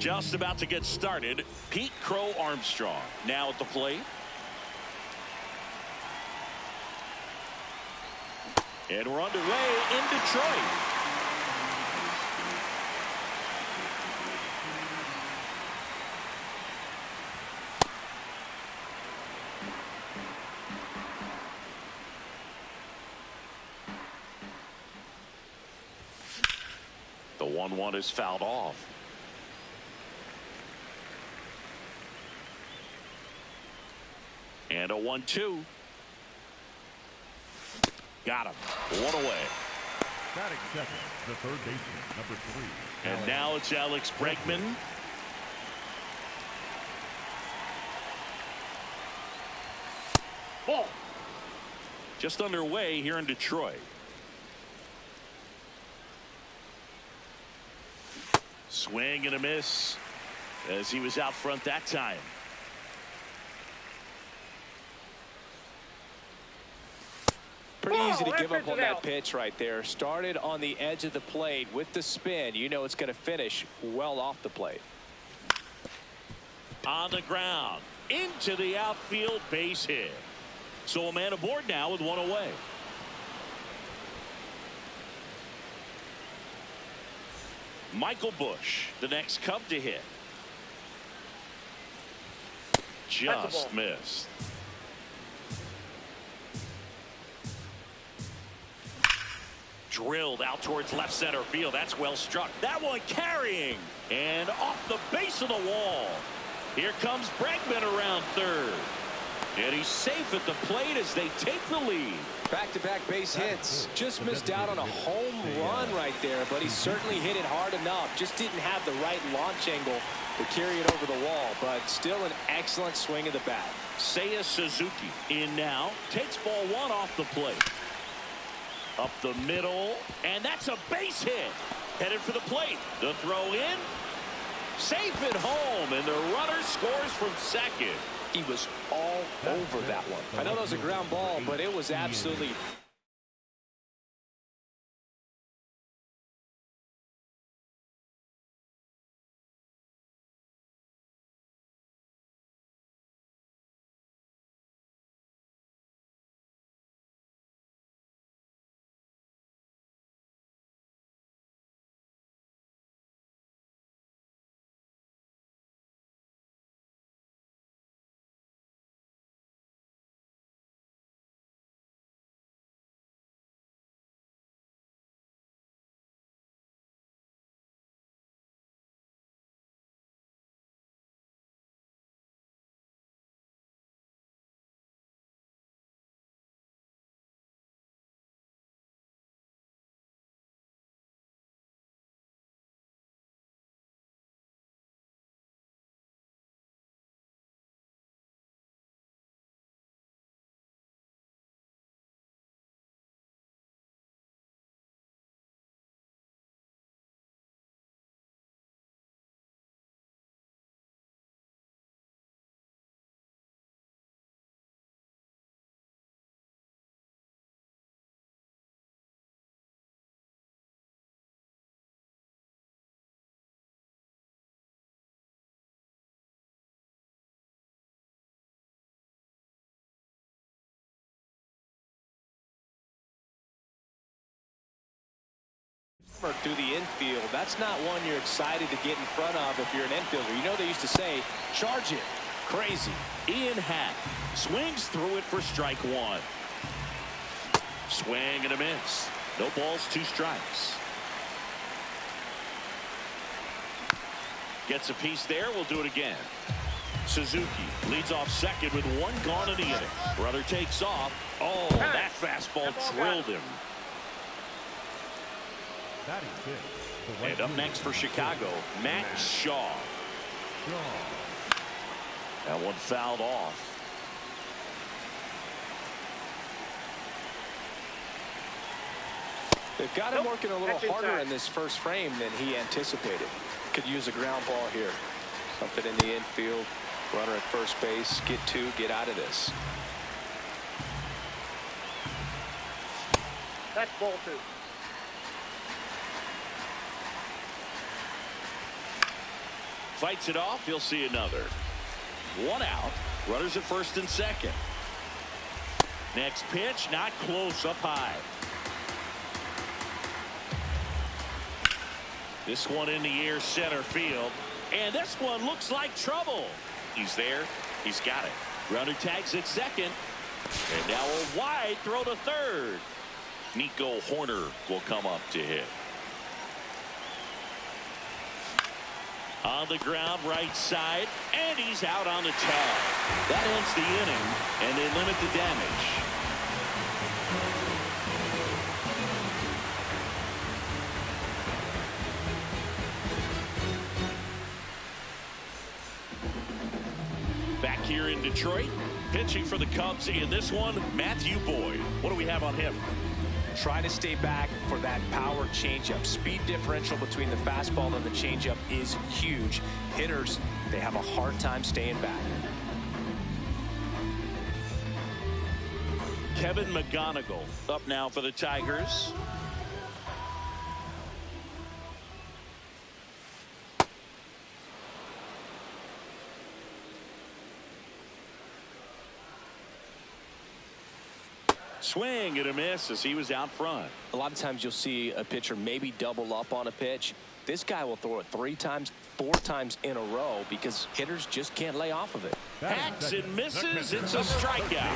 Just about to get started. Pete Crow Armstrong now at the plate. And we're underway in Detroit. The 1-1 is fouled off. And a 1-2. Got him. One away. Batting second, the third baseman, number 3. And now it's Alex Bregman. Ball. Just underway here in Detroit. Swing and a miss as he was out front that time. Pretty easy to give up on that pitch right there. Started on the edge of the plate with the spin. You know it's going to finish well off the plate. On the ground into the outfield, base hit. So a man aboard now with one away. Michael Busch, the next Cub to hit. Just missed. Drilled out towards left center field. That's well struck. That one carrying and off the base of the wall. Here comes Bregman around third. And he's safe at the plate as they take the lead. Back-to-back base hits. Just missed out on a home run right there, but he certainly hit it hard enough. Just didn't have the right launch angle to carry it over the wall, but still an excellent swing of the bat. Seiya Suzuki in now. Takes ball one off the plate. Up the middle, and that's a base hit. Headed for the plate. The throw in. Safe at home, and the runner scores from second. He was all over that one. I know that was a ground ball, but it was absolutely... through the infield. That's not one you're excited to get in front of if you're an infielder. You know they used to say, charge it. Crazy. Ian Happ swings through it for strike one. Swing and a miss. No balls, 2 strikes. Gets a piece there. We'll do it again. Suzuki leads off second with 1 gone in the inning. Brother takes off. Oh, that fastball drilled him. And up next for Chicago, Matt Shaw. That one fouled off. They've got him working a little harder in this first frame than he anticipated. Could use a ground ball here. Something in the infield. Runner at first base. Get 2. Get out of this. That's ball 2. Fights it off. He'll see another. One out. Runners at first and second. Next pitch, not close, up high. This one in the air, center field. And this one looks like trouble. He's there. He's got it. Runner tags at second. And now a wide throw to third. Nico Hoerner will come up to hit. On the ground, right side, and he's out on the tag. That ends the inning, and they limit the damage. Back here in Detroit, pitching for the Cubs in this one, Matthew Boyd. What do we have on him? Try to stay back for that power changeup. Speed differential between the fastball and the changeup is huge. Hitters, they have a hard time staying back. Kevin McGonigal up now for the Tigers. Swing and a miss as he was out front. A lot of times you'll see a pitcher maybe double up on a pitch. This guy will throw it 3 times, 4 times in a row because hitters just can't lay off of it. Hacks and misses. It's a strikeout.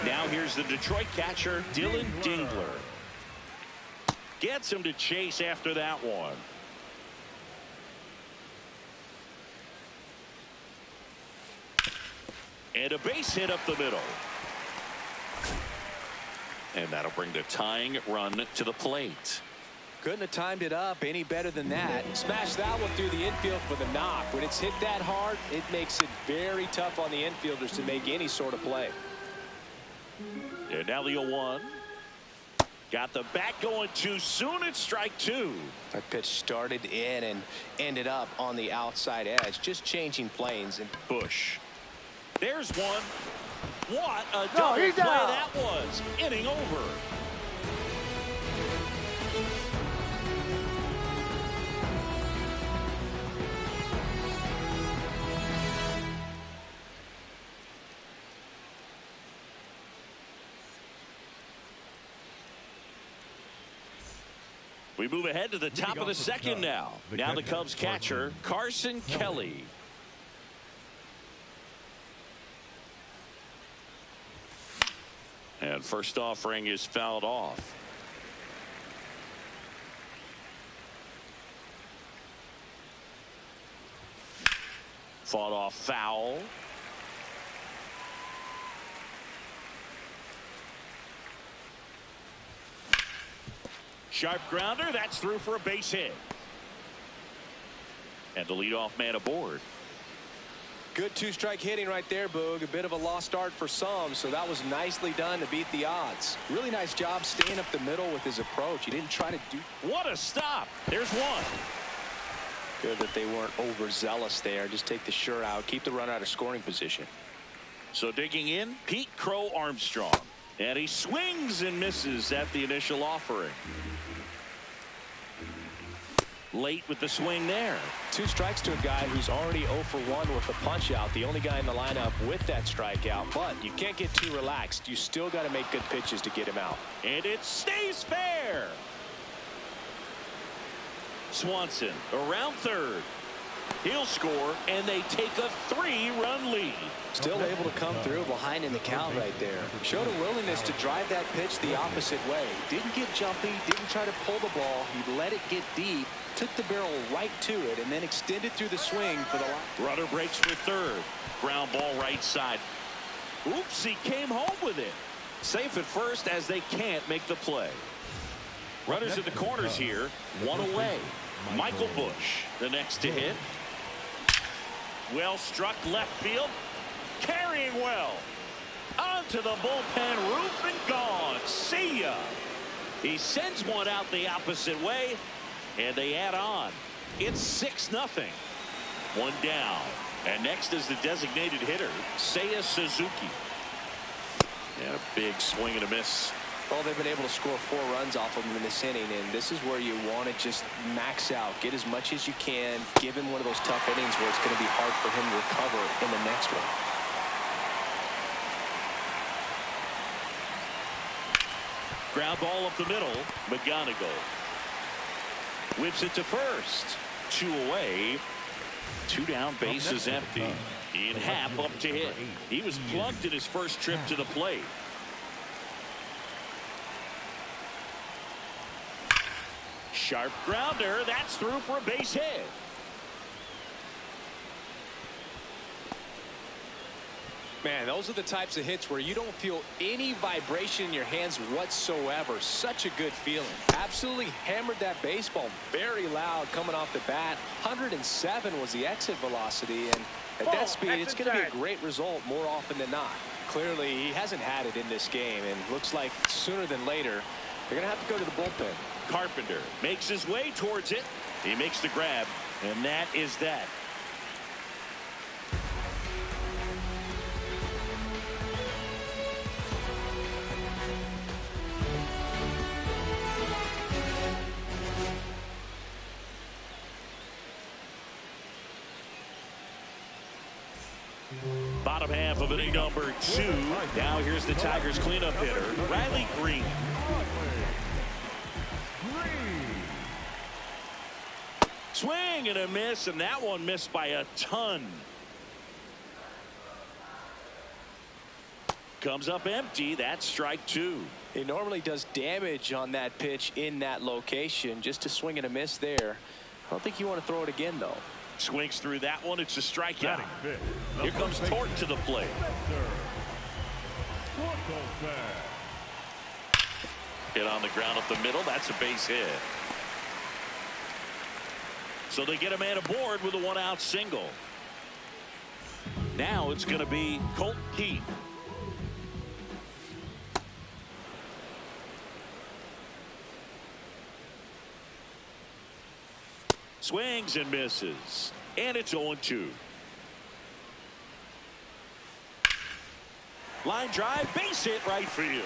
Now here's the Detroit catcher, Dylan Dingler. Gets him to chase after that one. And a base hit up the middle. And that'll bring the tying run to the plate. Couldn't have timed it up any better than that. Smash that one through the infield for the knock. When it's hit that hard, it makes it very tough on the infielders to make any sort of play. And now the 0-1. Got the bat going too soon. It's strike 2. That pitch started in and ended up on the outside edge. Just changing planes. And Bush. There's one. What a double play that was. Inning over. We move ahead to the top of the second now. Now the Cubs catcher, Carson Kelly. And first offering is fouled off. Fought off foul. Sharp grounder. That's through for a base hit. And the leadoff man aboard. good 2-strike hitting right there, Boog. A bit of a lost start for some, so that was nicely done to beat the odds. Really nice job staying up the middle with his approach. He didn't try to do. What a stop. There's one. Good that they weren't overzealous there. Just take the sure out. Keep the run out of scoring position. So digging in, Pete Crow Armstrong. And he swings and misses at the initial offering. Late with the swing there. 2 strikes to a guy who's already 0 for 1 with the punch out. The only guy in the lineup with that strikeout. But you can't get too relaxed. You still got to make good pitches to get him out. And it stays fair. Swanson around third. He'll score, and they take a 3-run lead. Still able to come through behind in the count right there. Showed a willingness to drive that pitch the opposite way. Didn't get jumpy, didn't try to pull the ball. He let it get deep, took the barrel right to it, and then extended through the swing for the line. Runner breaks for third. Ground ball right side. Oops, he came home with it. Safe at first as they can't make the play. Runners at the corners here. One away. Michael Bush, the next to hit. Well struck left field. Carrying well. Onto the bullpen roof and gone. See ya. He sends one out the opposite way. And they add on. It's 6-0. One down. And next is the designated hitter, Seiya Suzuki. And a big swing and a miss Well, they've been able to score 4 runs off of him in this inning, and this is where you want to just max out, get as much as you can, give him one of those tough innings where it's going to be hard for him to recover in the next one. Ground ball up the middle. McGonigal whips it to first. 2 away. 2 down, bases empty. Ian Happ up to hit. He was plugged in his first trip to the plate. Sharp grounder. That's through for a base hit. Man, those are the types of hits where you don't feel any vibration in your hands whatsoever. Such a good feeling. Absolutely hammered that baseball. Very loud coming off the bat. 107 was the exit velocity, and at that speed, it's going to be a great result more often than not. Clearly, he hasn't had it in this game, and looks like sooner than later, they're going to have to go to the bullpen. Carpenter makes his way towards it. He makes the grab, and that is that. Bottom half of inning number 2. Now here's the Tigers cleanup hitter, Riley Green. Swing and a miss, and that one missed by a ton. Comes up empty. That's strike 2. He normally does damage on that pitch in that location. Just a swing and a miss there. I don't think you want to throw it again, though. Swings through that one. It's a strikeout. Here comes Tork to the plate. Hit on the ground up the middle. That's a base hit. So they get a man aboard with a 1-out single. Now it's going to be Colt Keith. Swings and misses. And it's 0-2. Line drive, base hit right field.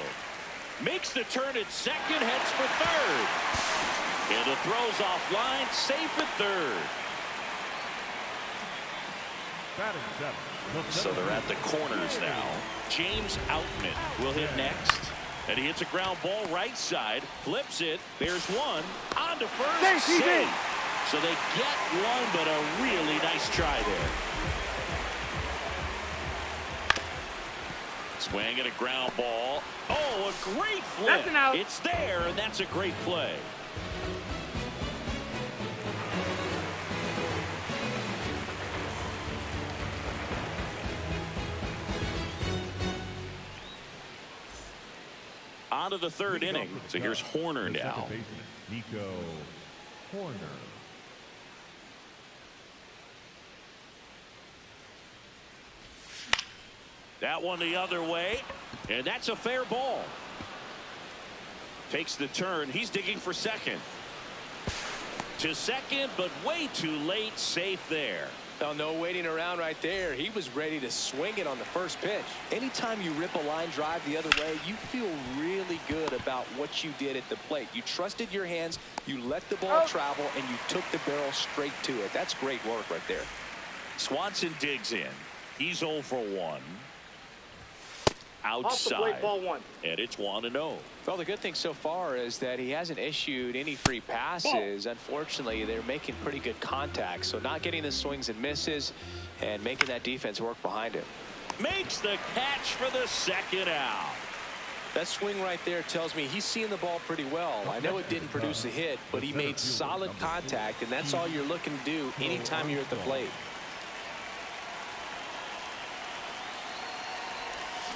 Makes the turn at second, heads for third. And the throw's off line, safe at third. So they're at the corners now. James Outman will hit next. And he hits a ground ball right side, flips it. There's one. On to first. Safe. So they get one, but a really nice try there. Swing and a ground ball. Oh, a great flip. That's an out. It's there, and that's a great play. On to the third inning. So here's Horner now. Nico Horner. That one the other way, and that's a fair ball. Takes the turn. He's digging for second. To second, but way too late. Safe there. Oh, no waiting around right there. He was ready to swing it on the first pitch. Anytime you rip a line drive the other way, you feel really good about what you did at the plate. You trusted your hands, you let the ball travel, and you took the barrel straight to it. That's great work right there. Swanson digs in. He's 0 for 1. Outside. Off the plate, ball 1. And it's 1-0. Well, the good thing so far is that he hasn't issued any free passes. Unfortunately, they're making pretty good contact. So not getting the swings and misses and making that defense work behind him. Makes the catch for the second out. That swing right there tells me he's seeing the ball pretty well. I know it didn't produce a hit, but he made solid contact, and that's all you're looking to do anytime you're at the plate.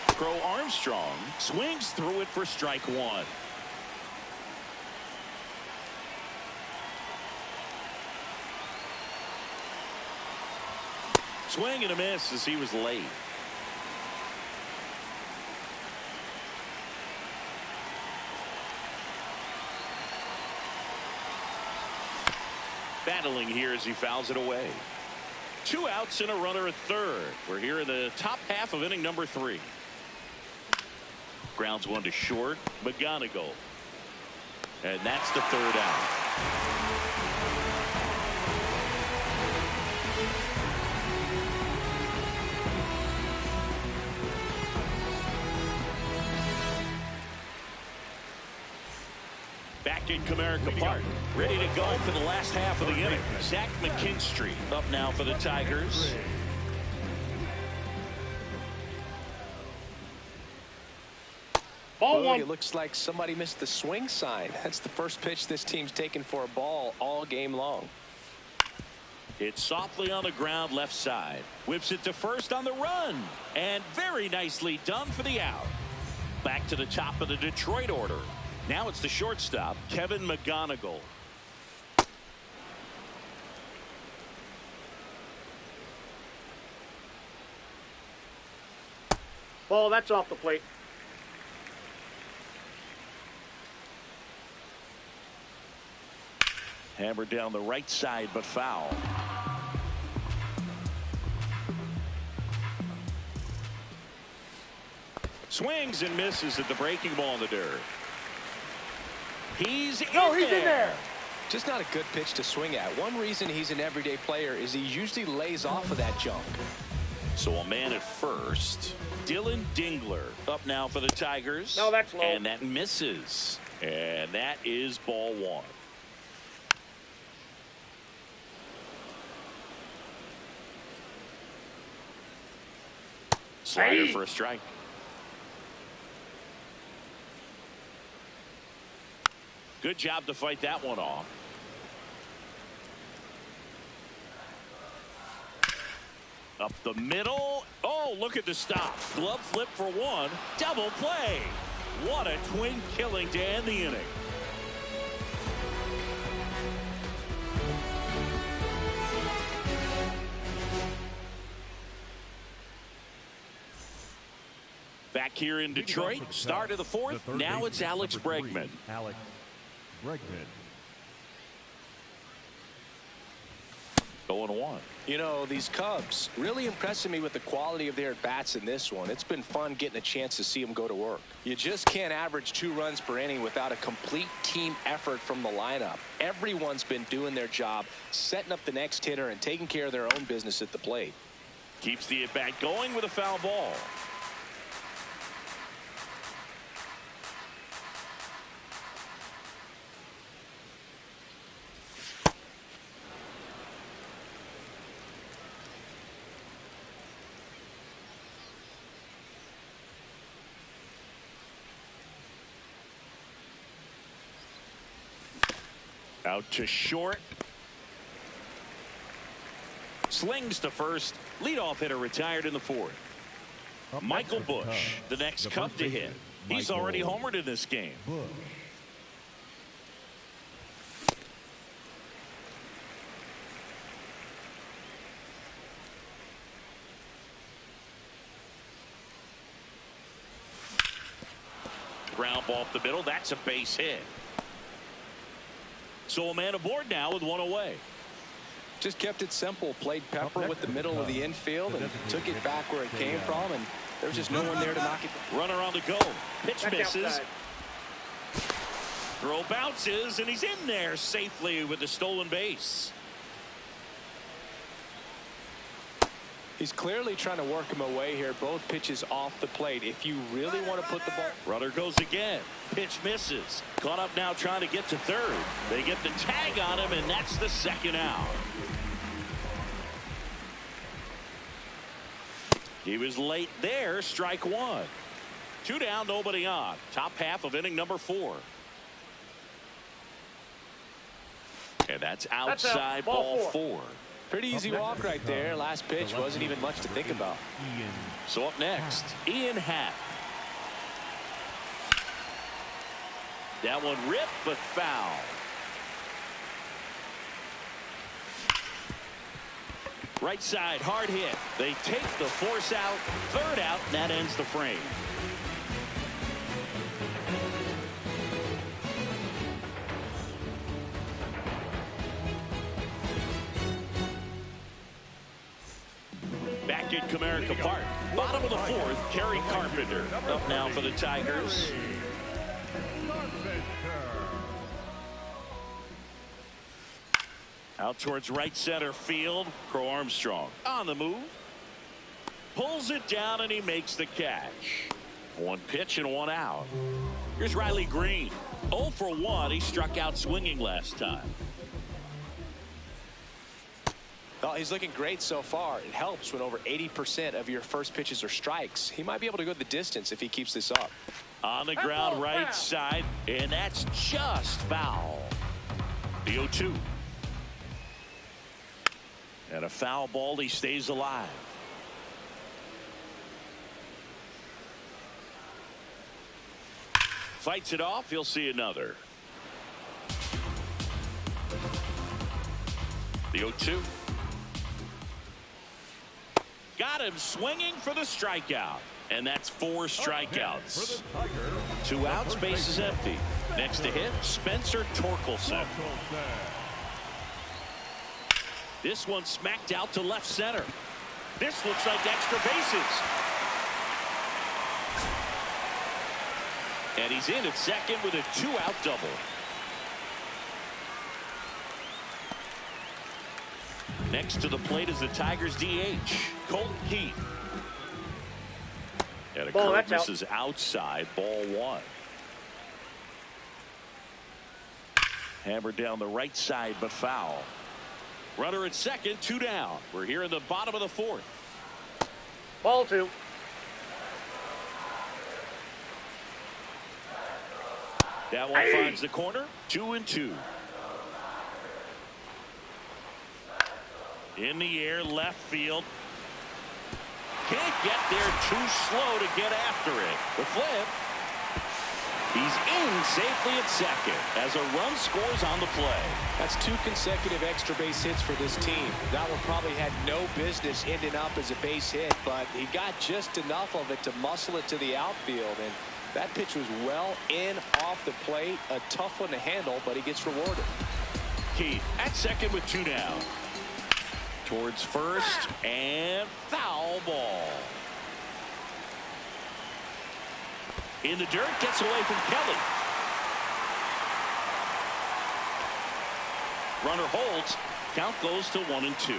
Crow Armstrong swings through it for strike 1. Swing and a miss as he was late. Battling here as he fouls it away. 2 outs and a runner at third. We're here in the top half of inning number 3. Grounds one to short. McGonigal. And that's the third out. Back in Comerica Park, ready to go for the last half of the inning. Zach McKinstry up now for the Tigers. Ball one. It looks like somebody missed the swing sign. That's the first pitch this team's taken for a ball all game long. It's softly on the ground left side. Whips it to first on the run. And very nicely done for the out. Back to the top of the Detroit order. Now it's the shortstop, Kevin McGonigal. Ball, that's off the plate. Hammered down the right side, but foul. Swings and misses at the breaking ball in the dirt. He's in there. Just not a good pitch to swing at. One reason he's an everyday player is he usually lays off of that junk. So a man at first. Dylan Dingler up now for the Tigers. No, that's low. And that misses. And that is ball one. Slider for a strike. Good job to fight that one off. Up the middle. Oh, look at the stop. Glove flip for one. Double play. What a twin killing to end the inning. Back here in Detroit, start of the fourth. Now it's Alex Bregman. Alex Bregman. 0-1. You know, these Cubs really impressing me with the quality of their at-bats in this one. It's been fun getting a chance to see them go to work. You just can't average 2 runs per inning without a complete team effort from the lineup. Everyone's been doing their job, setting up the next hitter and taking care of their own business at the plate. Keeps the at-bat going with a foul ball. Out to short. Slings to first. Leadoff hitter retired in the fourth. Michael Busch, the next Cub to hit. He's already homered in this game. Ground ball up the middle. That's a base hit. So a man aboard now with one away. Just kept it simple. Played Pepper with the middle of the infield and took it back where it came from, and there's just no one there to knock it. Runner on the go. Pitch misses. Throw bounces, and he's in there safely with the stolen base. He's clearly trying to work him away here. Both pitches off the plate. If you really want to put the ball. Runner goes again. Pitch misses. Caught up now trying to get to third. They get the tag on him, and that's the second out. He was late there. Strike one. 2 down, nobody on. Top half of inning number 4. And that's outside ball 4. Pretty easy walk right there. Last pitch wasn't even much to think about. So up next, Ian Happ. That one ripped, but foul. Right side, hard hit. They take the force out. Third out, and that ends the frame. Back in Comerica Park, Bottom of the fourth, Kerry Carpenter up now for the Tigers. Out towards right center field. Crow Armstrong on the move. Pulls it down and he makes the catch. One pitch and one out. Here's Riley Green. 0 for 1. He struck out swinging last time. Well, he's looking great so far. It helps when over 80% of your first pitches are strikes. He might be able to go the distance if he keeps this up. On the ground right side, and that's just foul. The 0-2. And a foul ball. He stays alive. Fights it off. He'll see another. The 0-2. Got him swinging for the strikeout. And that's 4 strikeouts. 2 outs, base is empty. Next to hit, Spencer Torkelson. This one smacked out to left center. This looks like extra bases. And he's in at second with a 2-out double. Next to the plate is the Tigers DH, Colton Keith. And a curve misses outside, ball 1. Hammered down the right side, but foul. Runner at second, 2 down. We're here in the bottom of the fourth. Ball 2. That one finds the corner. 2-2. In the air, left field. Can't get there, too slow to get after it. The flip. He's in safely at second as a run scores on the play. That's 2 consecutive extra base hits for this team. That one probably had no business ending up as a base hit, but he got just enough of it to muscle it to the outfield. And that pitch was well in off the plate. A tough one to handle, but he gets rewarded. Keith at second with 2 down. Towards first, and foul ball. In the dirt, gets away from Kelly. Runner holds. Count goes to 1-2.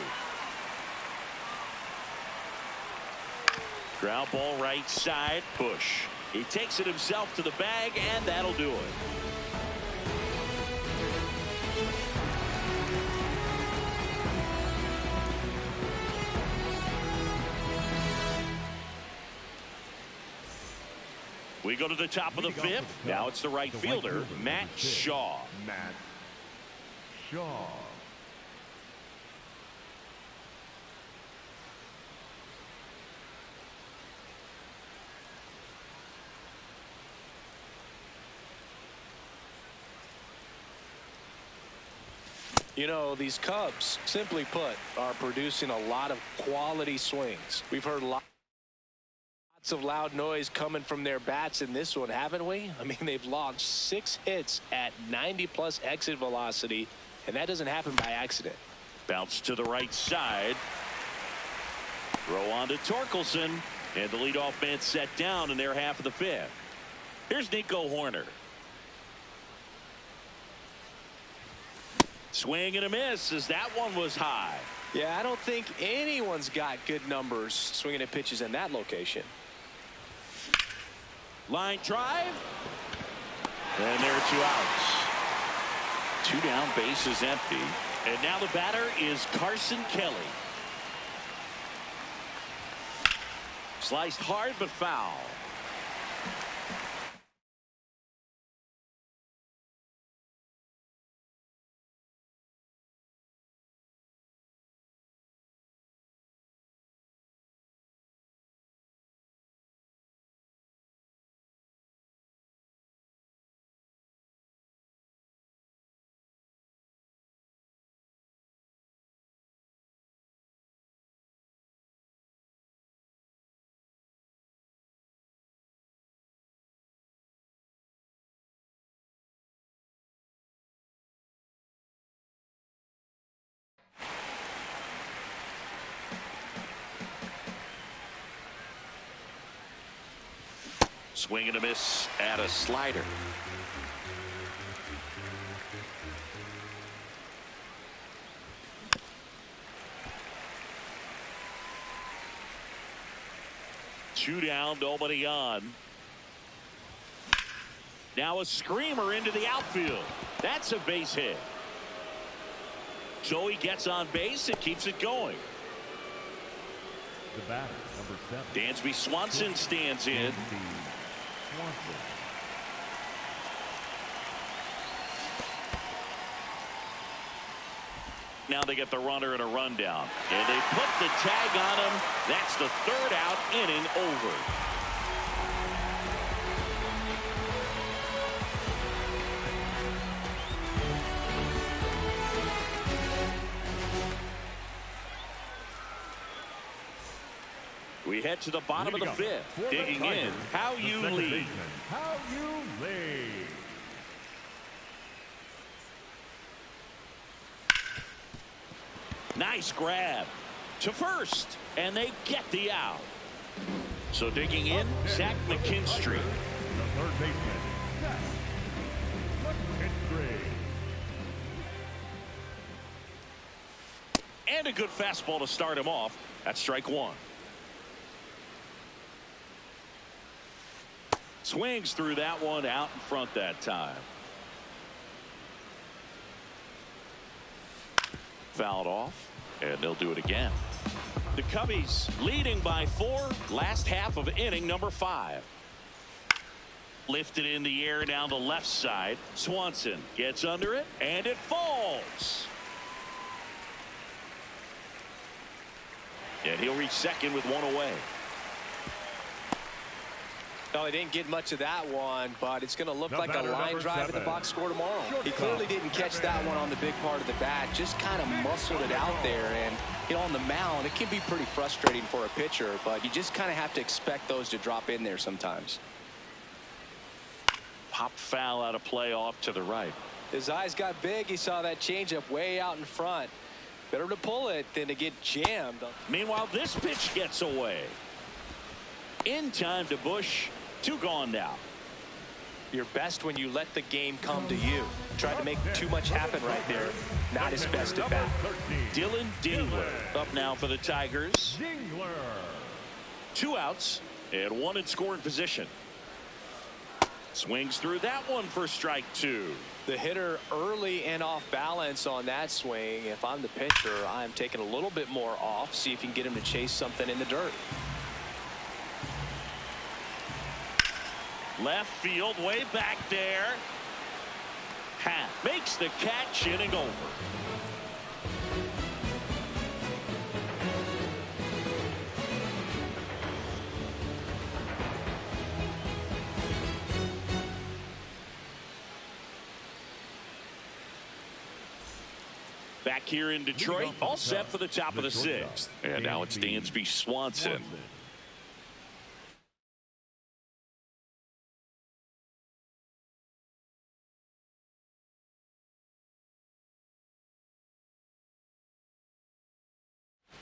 Ground ball right side, push. He takes it himself to the bag, and that'll do it. We go to the top of the fifth. Now it's the right fielder, Matt Shaw. Matt Shaw. You know, these Cubs, simply put, are producing a lot of quality swings. We've heard lots of loud noise coming from their bats in this one, haven't we? I mean, they've launched 6 hits at 90+ exit velocity, and that doesn't happen by accident. Bounce to the right side. Throw on to Torkelson, and the leadoff man set down in their half of the fifth. Here's Nico Hoerner. Swing and a miss as that one was high. Yeah, I don't think anyone's got good numbers swinging at pitches in that location. Line drive. And there are 2 outs. 2 down, base is empty. And now the batter is Carson Kelly. Sliced hard but foul. Swing and a miss at a slider. Two down, nobody on. Now a screamer into the outfield. That's a base hit. So he gets on base and keeps it going. The batter, number 7. Dansby Swanson stands in. Swanson. Now they get the runner and a rundown. And they put the tag on him. That's the 3rd out, inning over. We head to the bottom of the 5th. Digging in, Hao-Yu Lee. Hao-Yu Lee. Nice grab to first, and they get the out. So digging in, Zach McKinstry. The third baseman, Zach McKinstry. And a good fastball to start him off. That's strike 1. Swings through that one, out in front that time. Fouled off, and they'll do it again. The Cubbies leading by 4, last half of inning number 5. Lifted in the air down the left side. Swanson gets under it, and it falls. And he'll reach second with 1 away. No, he didn't get much of that one, but it's going to look like a line drive in the box score tomorrow. He clearly didn't catch that one on the big part of the bat. Just kind of muscled it out there. And, you know, on the mound, it can be pretty frustrating for a pitcher, but you just kind of have to expect those to drop in there sometimes. Pop foul out of play off to the right. His eyes got big. He saw that changeup way out in front. Better to pull it than to get jammed. Meanwhile, this pitch gets away. In time to Bush. 2 gone now. You're best when you let the game come to you. Tried to make too much happen right there. Not his best at bat. Dylan Dingler up now for the Tigers. Dingler. 2 outs and 1 in scoring position. Swings through that one for strike 2. The hitter early and off balance on that swing. If I'm the pitcher, I'm taking a little bit more off. See if you can get him to chase something in the dirt. Left field, way back there. Happ makes the catch, inning over. Back here in Detroit, all set for the top of the 6th. And now it's Dansby Swanson.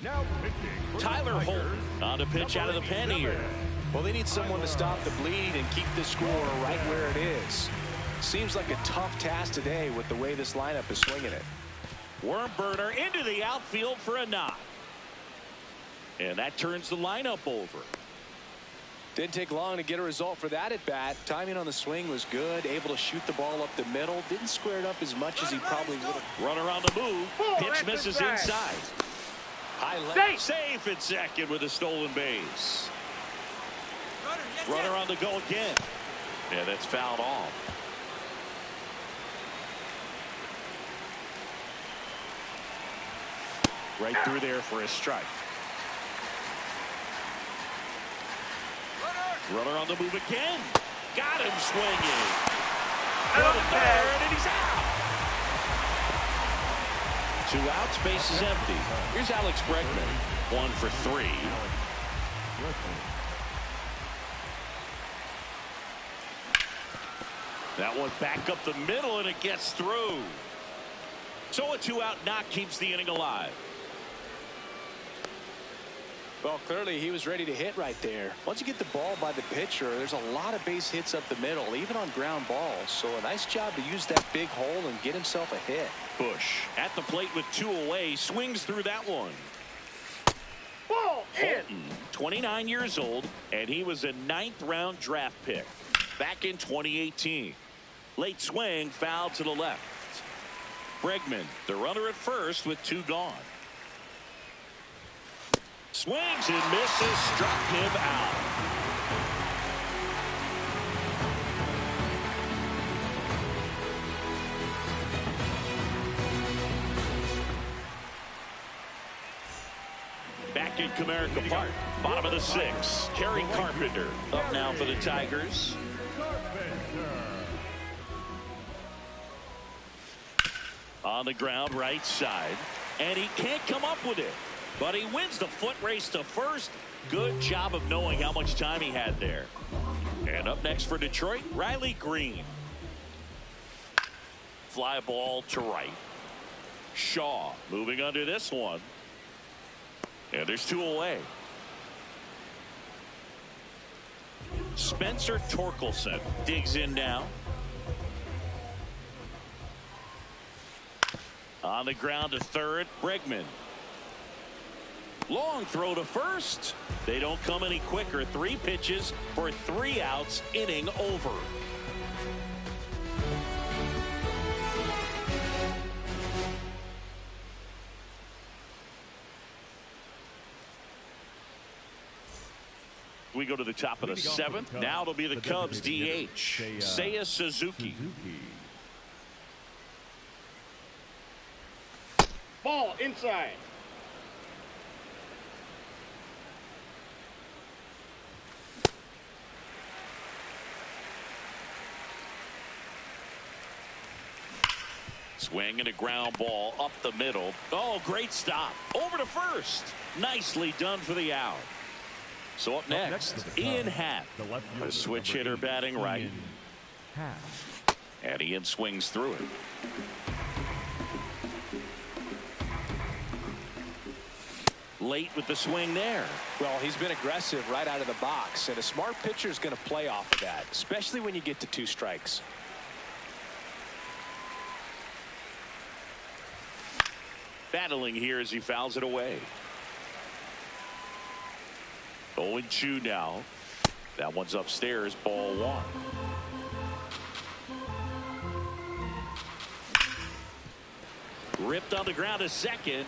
Now pitching. Tyler Holt on to pitch out of the pen here. Well, they need someone to stop the bleed and keep the score right where it is. Seems like a tough task today with the way this lineup is swinging it. Worm burner into the outfield for a knock. And that turns the lineup over. Didn't take long to get a result for that at bat. Timing on the swing was good. Able to shoot the ball up the middle. Didn't square it up as much as he probably would have. Runner on the move. Pitch misses inside. Safe at second with a stolen base. Runner on the go again. Yeah, that's fouled off. Right through there for a strike. Runner on the move again. Got him swinging. For the third, and he's out. 2 outs, base is empty. Here's Alex Bregman. 1 for 3. That one back up the middle, and it gets through. So a 2-out knock keeps the inning alive. Well, clearly he was ready to hit right there. Once you get the ball by the pitcher, there's a lot of base hits up the middle, even on ground balls. So a nice job to use that big hole and get himself a hit. Bush at the plate with 2 away, swings through that one. Ball in. Holton, 29 years old, and he was a 9th-round draft pick back in 2018. Late swing, foul to the left. Bregman, the runner at first with 2 gone. Swings and misses, struck him out. Back in Comerica Park, bottom of the 6th, Kerry Carpenter up now for the Tigers. On the ground, right side, and he can't come up with it. But he wins the foot race to first. Good job of knowing how much time he had there. And up next for Detroit, Riley Green. Fly ball to right. Shaw moving under this one. And there's 2 away. Spencer Torkelson digs in now. On the ground to third, Bregman. Long throw to first. They don't come any quicker. 3 pitches for 3 outs. Inning over. We go to the top of the 7th. Now it'll be the Cubs DH, Seiya Suzuki. Ball inside. Swing and a ground ball up the middle. Oh, great stop. Over to first. Nicely done for the out. So up next, Ian Happ, a switch hitter batting right. And Ian swings through it. Late with the swing there. Well, he's been aggressive right out of the box, and a smart pitcher is going to play off of that, especially when you get to 2 strikes. Battling here as he fouls it away. 0-2 now. That one's upstairs, ball 1. Ripped on the ground to second.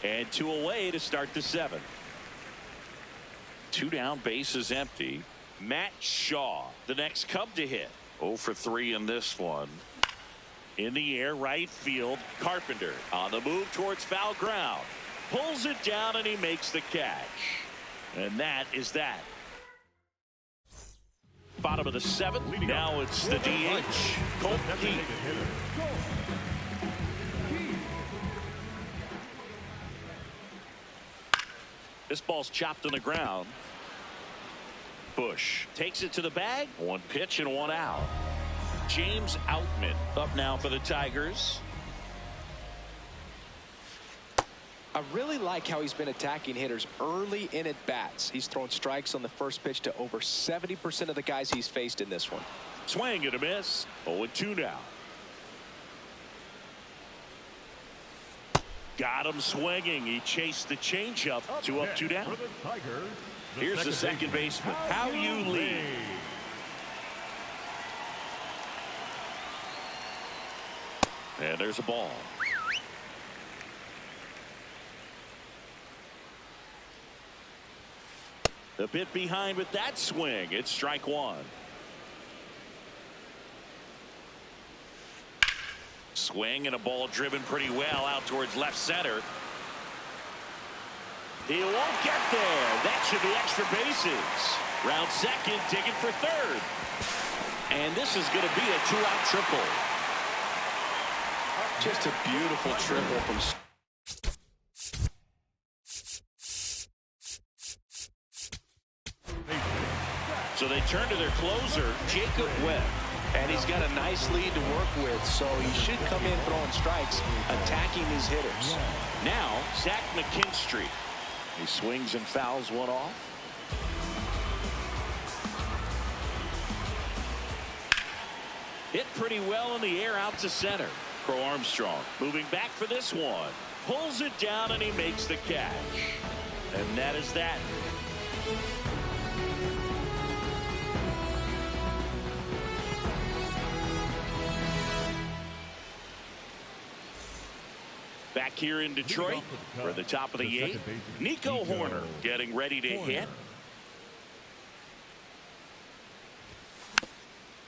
And 2 away to start the 7th. 2 down, bases empty. Matt Shaw, the next Cub to hit. 0 for 3 in this one. In the air, right field. Carpenter on the move towards foul ground. Pulls it down and he makes the catch. And that is that. Bottom of the 7th. Now it's the DH, Colt Keith. This ball's chopped on the ground. Bush takes it to the bag. 1 pitch and 1 out. James Outman up now for the Tigers. I really like how he's been attacking hitters early in at bats. He's thrown strikes on the first pitch to over 70% of the guys he's faced in this one. Swing and a miss. 0-2 now. Got him swinging. He chased the changeup to up 2 down. Here's the second baseman, Hao-Yu Lee. And there's a ball. A bit behind with that swing. It's strike 1. Swing and a ball driven pretty well out towards left center. He won't get there. That should be extra bases. Round second, digging for third. And this is going to be a 2-out triple. Just a beautiful triple from. So they turn to their closer, Jacob Webb. And he's got a nice lead to work with, so he should come in throwing strikes, attacking these hitters. Now, Zach McKinstry. He swings and fouls one off. Hit pretty well in the air out to center. Crow Armstrong moving back for this one. Pulls it down and he makes the catch. And that is that. Back here in Detroit, for the top of the 8th, Nico Hoerner getting ready to hit.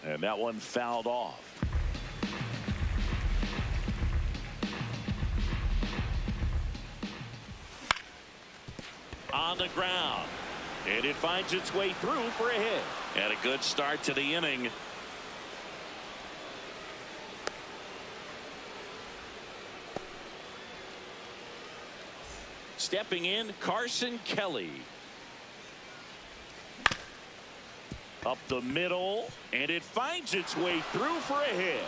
And that one fouled off. On the ground. And it finds its way through for a hit. And a good start to the inning. Stepping in, Carson Kelly. Up the middle, and it finds its way through for a hit.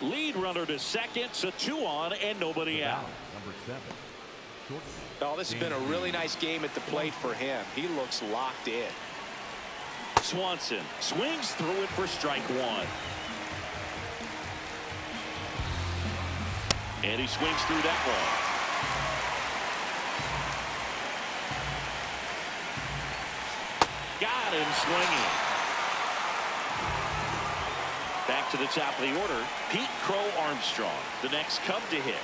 Lead runner to second, so 2 on and nobody out. Number 7. Oh, this has been a really nice game at the plate for him. He looks locked in. Swanson swings through it for strike 1. And he swings through that one. Got him swinging. Back to the top of the order, Pete Crow Armstrong, the next Cub to hit.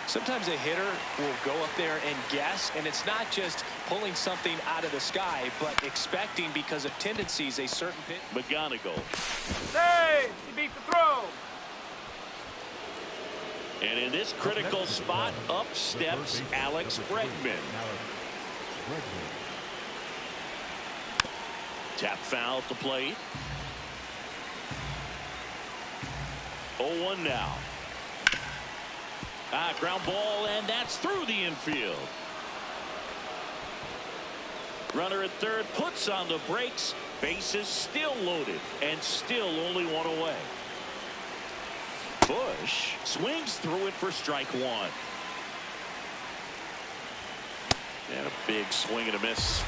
Sometimes a hitter will go up there and guess, and it's not just pulling something out of the sky, but expecting because of tendencies a certain pitch. McGonigal. Hey, he beat the throw. And in this critical spot, up steps Alex Bregman. Tap foul at the plate. 0-1 now. Ground ball, and that's through the infield. Runner at third puts on the brakes. Bases still loaded, and still only 1 away. Bush swings through it for strike 1. And a big swing and a miss.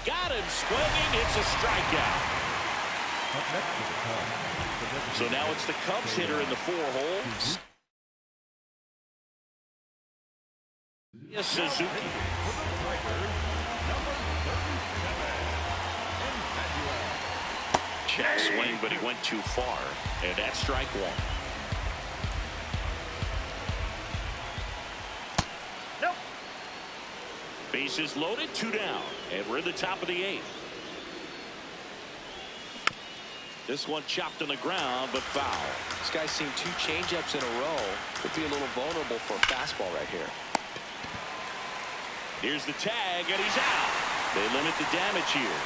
Got him swinging. It's a strikeout. So now it's the Cubs hitter in the 4-hole. Suzuki. Check swing, but he went too far. And that's strike 1. Nope. Bases loaded, 2 down. And we're in the top of the 8th. This one chopped on the ground, but foul. This guy's seen 2 changeups in a row. Could be a little vulnerable for a fastball right here. Here's the tag, and he's out. They limit the damage here.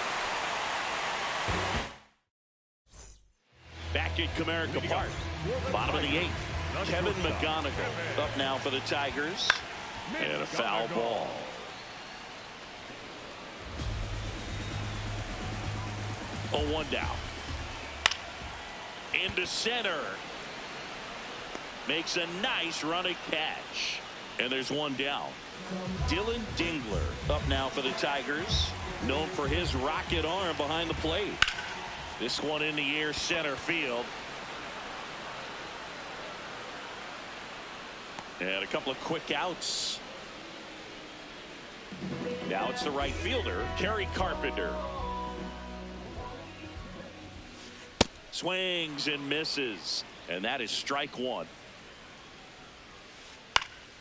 Back at Comerica Park, bottom of the 8th. Kevin McGonigal up now for the Tigers. And a foul ball. Oh, 1 down. Into center. Makes a nice running catch. And there's 1 down. Dylan Dingler up now for the Tigers. Known for his rocket arm behind the plate. This one in the air center field. And a couple of quick outs. Now it's the right fielder, Kerry Carpenter. Swings and misses. And that is strike 1.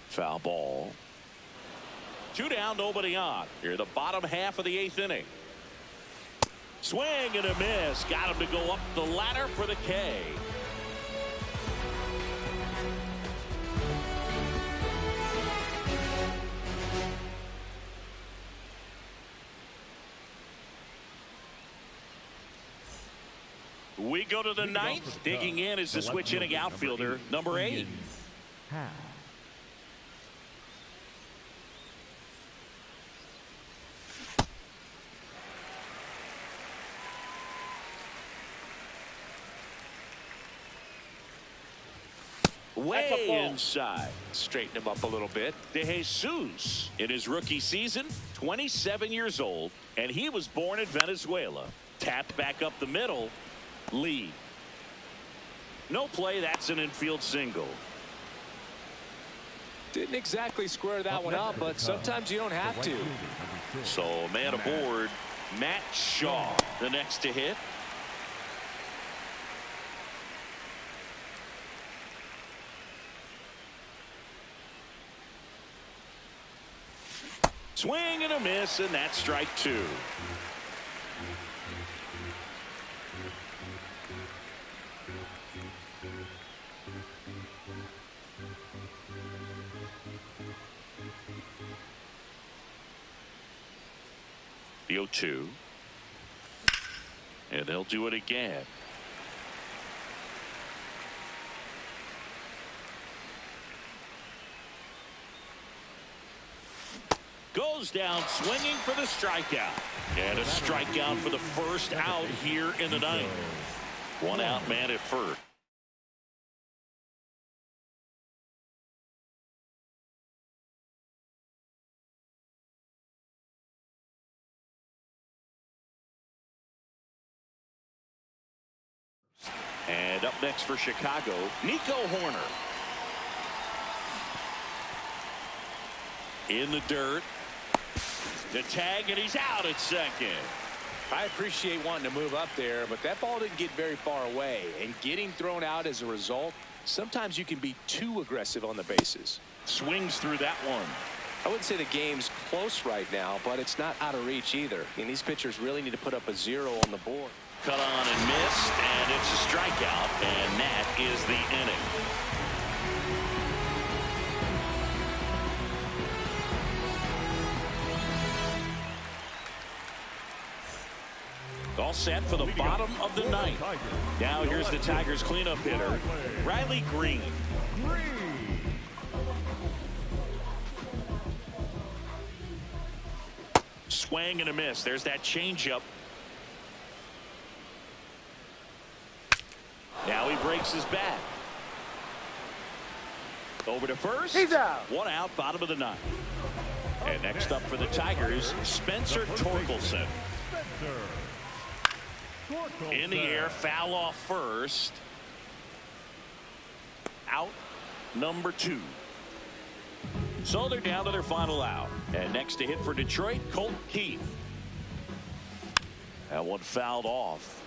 Foul ball. 2 down, nobody on. Here, the bottom half of the 8th inning. Swing and a miss. Got him to go up the ladder for the K. We go to the 9th. Digging in is the switch inning outfielder, number 8. Way inside. Straighten him up a little bit. De Jesus, in his rookie season, 27 years old, and he was born in Venezuela. Tapped back up the middle. Lee. No play. That's an infield single. Didn't exactly square that one up, but sometimes you don't have to. So man aboard, Matt Shaw, the next to hit. Swing and a miss, and that's strike two. The 0-2. And they'll do it again. Goes down swinging for the strikeout. And a strikeout for the first out here in the ninth. One out, man at first. And up next for Chicago, Nico Hoerner. In the dirt. The tag, and he's out at second. I appreciate wanting to move up there, but that ball didn't get very far away. And getting thrown out as a result, sometimes you can be too aggressive on the bases. Swings through that one. I wouldn't say the game's close right now, but it's not out of reach either. I mean, these pitchers really need to put up a 0 on the board. Cut on and missed, and it's a strikeout, and that is the inning. All set for the bottom of the ninth. Now here's the Tigers cleanup hitter, Riley Green. Swing and a miss. There's that changeup. Now he breaks his bat. Over to first. He's out. One out, bottom of the ninth. And next up for the Tigers, Spencer Torkelson. In the air, foul off first. Out number 2. So they're down to their final out. And next to hit for Detroit, Colt Keith. That one fouled off.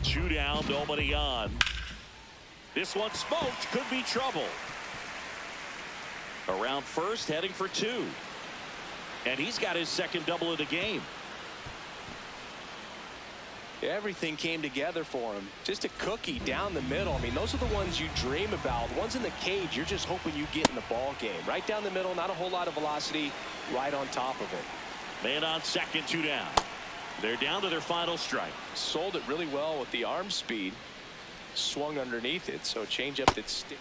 2 down, nobody on. This one smoked, could be trouble. Around first, heading for 2. And he's got his second double of the game. Everything came together for him. Just a cookie down the middle. I mean, those are the ones you dream about. The ones in the cage, you're just hoping you get in the ball game. Right down the middle, not a whole lot of velocity, right on top of it. Man on second, 2 down. They're down to their final strike. Sold it really well with the arm speed. Swung underneath it, so changeup that stick.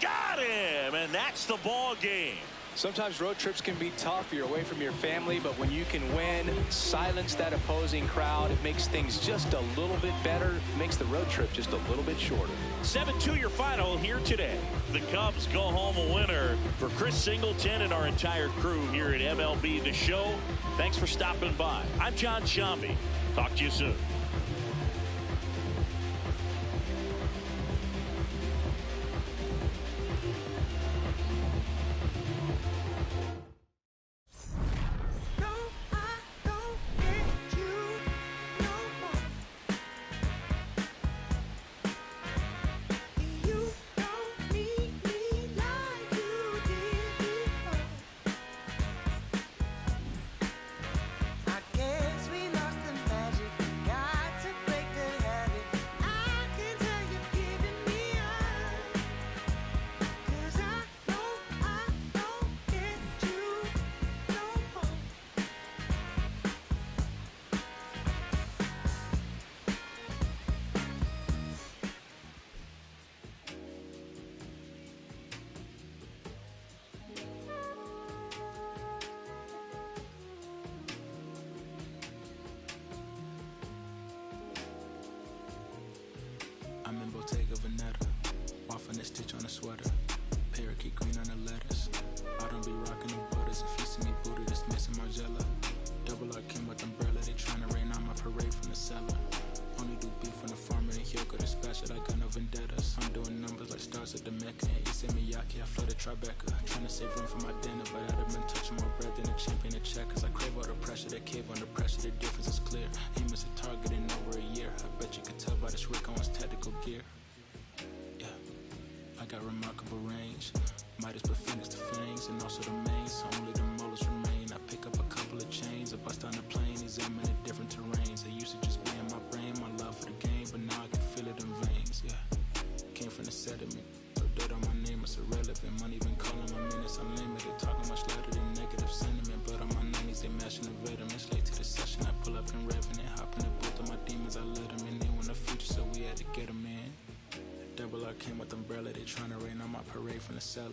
Got him, and that's the ball game. Sometimes road trips can be tough. You're away from your family, but when you can win, silence that opposing crowd, it makes things just a little bit better. It makes the road trip just a little bit shorter. 7-2 your final here today. The Cubs go home a winner. For Chris Singleton and our entire crew here at MLB The Show, thanks for stopping by. I'm John Sciambi. Talk to you soon. I guess we lost the magic. stitch on a sweater. Parakeet green on the lettuce. I don't be rocking no butters. If you see me booted, it's missing Margiela. Double R Kim with umbrella. They tryna rain on my parade from the cellar. Only do beef from the farmer and Hyoko dispatch it. I got no vendettas. I'm doing numbers like stars at the Mecca. And Issei Miyake, I flooded Tribeca. Tryna save room for my dinner, but I'd have been touching more bread than a champion at check. Cause I crave all the pressure, they cave under pressure. The difference is clear. Aim is a target in over a year. I bet you could tell by this Rick Owens tactical gear. Yeah, I got remarkable range. Midas but Phoenix to fangs, and also the mains. So only the molars remain. I pick up a couple of chains. I bust on the plane, examining different terrains. They used to just be in my brain, my love for the game, but now I can feel it in veins, yeah. Came from the sediment, so dirt on my name, it's irrelevant. Money been calling my minutes unlimited. Talking much louder than negative sentiment, but on my 90s they mashing the vitamins. Late to the session, I pull up in Revenant. Hop in the booth of my demons, I let them in. They want the future, so we had to get them in. Double R came with umbrella, they tryna rain on my parade from the cellar.